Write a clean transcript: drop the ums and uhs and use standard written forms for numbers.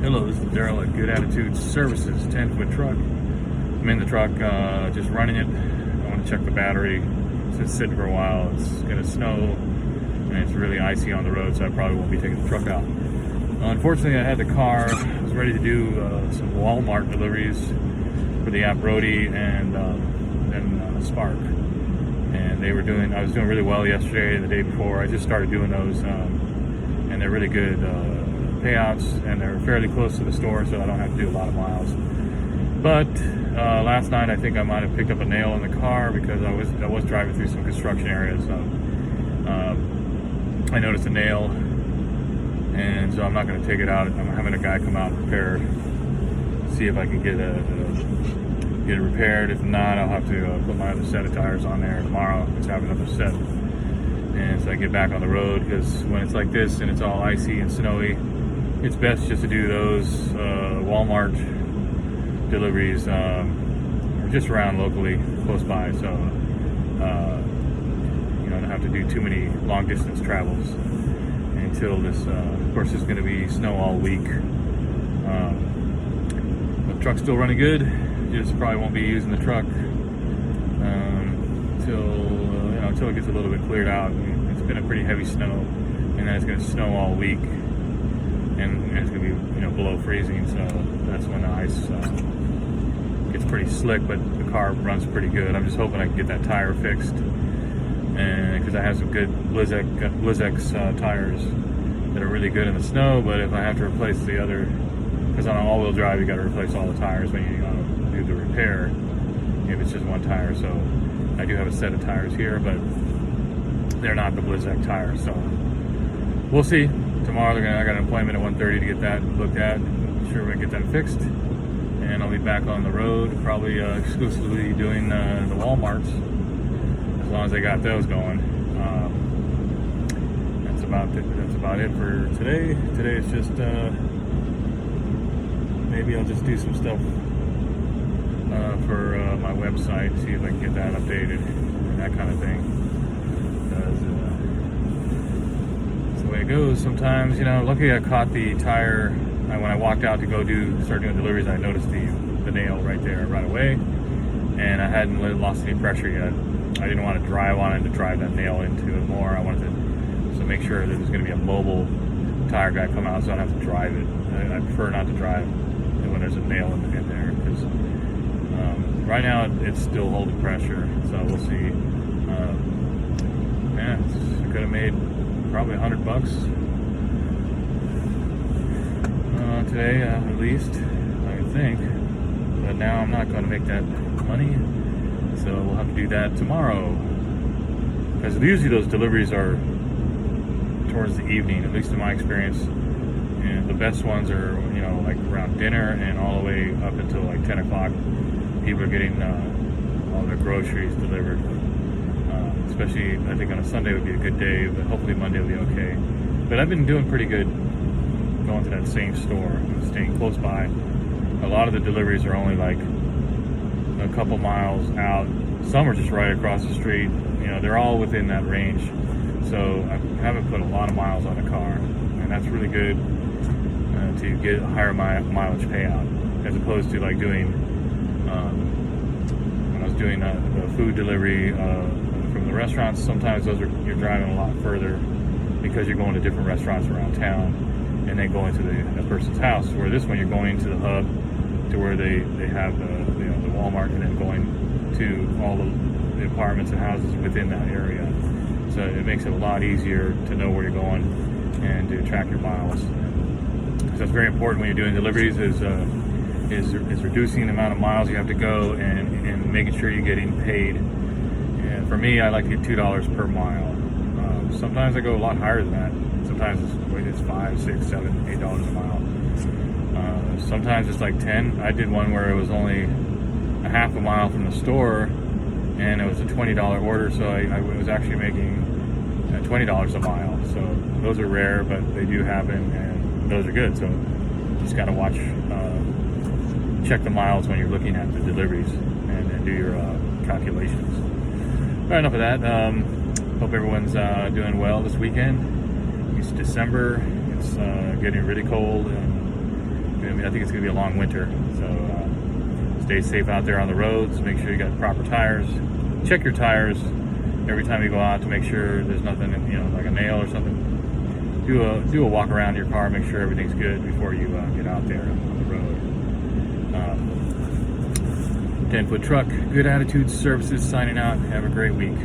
Hello, this is Daryl at Good Attitude Services, 10-foot truck. I'm in the truck, just running it. I want to check the battery. It's been sitting for a while. It's going to snow, and it's really icy on the road, so I probably won't be taking the truck out. Unfortunately, I had the car. I was ready to do some Walmart deliveries for the app Brody and Spark. And I was doing really well yesterday and the day before. I just started doing those, and they're really good payouts, and they're fairly close to the store, so I don't have to do a lot of miles. But last night I think I might have picked up a nail in the car because I was driving through some construction areas. I noticed a nail, and so I'm not going to take it out. I'm having a guy come out and repair, see if I can get it repaired. If not, I'll have to put my other set of tires on there tomorrow. Let's have another set, and so I get back on the road, because when it's like this and it's all icy and snowy, it's best just to do those Walmart deliveries just around locally, close by, so you don't have to do too many long distance travels until this. Of course, it's going to be snow all week. The truck's still running good. Just probably won't be using the truck until it gets a little bit cleared out. It's been a pretty heavy snow, and then it's going to snow all week, and it's going to be below freezing. So that's when the ice gets pretty slick, but the car runs pretty good. I'm just hoping I can get that tire fixed, and because I have some good Blizzak tires that are really good in the snow. But if I have to replace the other, because on an all-wheel drive you got to replace all the tires when you do the repair, if it's just one tire. So I do have a set of tires here, but they're not the Blizzak tires, so we'll see. Tomorrow I got an appointment at 1:30 to get that looked at. I'm sure we can get that fixed, and I'll be back on the road, probably exclusively doing the Walmarts, as long as they got those going. That's about it for today. Today is just maybe I'll just do some stuff for my website, see if I can get that updated and that kind of thing. That's the way it goes sometimes. Luckily I caught the tire when I walked out to start doing deliveries. I noticed the nail right there right away, and I hadn't lost any pressure yet. I didn't want to drive on it to drive that nail into it more. I wanted to make sure that there's going to be a mobile tire guy come out, so I don't have to drive it. I prefer not to drive when there's a nail in there, because right now it's still holding pressure, so we'll see. I could have made probably $100 today, at least, I would think. But now I'm not going to make that money, so we'll have to do that tomorrow. Because usually those deliveries are towards the evening, at least in my experience. And the best ones are, like around dinner and all the way up until like 10 o'clock. People are getting all their groceries delivered. Especially, I think on a Sunday would be a good day, but hopefully Monday will be okay. But I've been doing pretty good going to that same store, staying close by. A lot of the deliveries are only like a couple miles out. Some are just right across the street. They're all within that range. So I haven't put a lot of miles on the car, and that's really good to get a higher mileage payout, as opposed to like doing when I was doing the food delivery from the restaurants. Sometimes you're driving a lot further because you're going to different restaurants around town and then going to the person's house. Where this one, you're going to the hub, to where they have the Walmart, and then going to all the apartments and houses within that area. So it makes it a lot easier to know where you're going and to track your miles. So that's very important when you're doing deliveries, is reducing the amount of miles you have to go and making sure you're getting paid. And for me, I like to get $2 per mile. Sometimes I go a lot higher than that. Sometimes it's $5, $6, $7, $8 a mile. Sometimes it's like 10. I did one where it was only a half a mile from the store, and it was a $20 order, so I was actually making $20 a mile. So those are rare, but they do happen, and those are good. So you just got to watch, check the miles when you're looking at the deliveries, and then do your calculations. All right, enough of that. Hope everyone's doing well this weekend. It's December. It's getting really cold, and I think it's going to be a long winter. So stay safe out there on the roads. Make sure you got proper tires. Check your tires every time you go out to make sure there's nothing, like a nail or something. Do a walk around your car, make sure everything's good before you get out there on the road. 10 Foot Truck, Good Attitude Services signing out. Have a great week.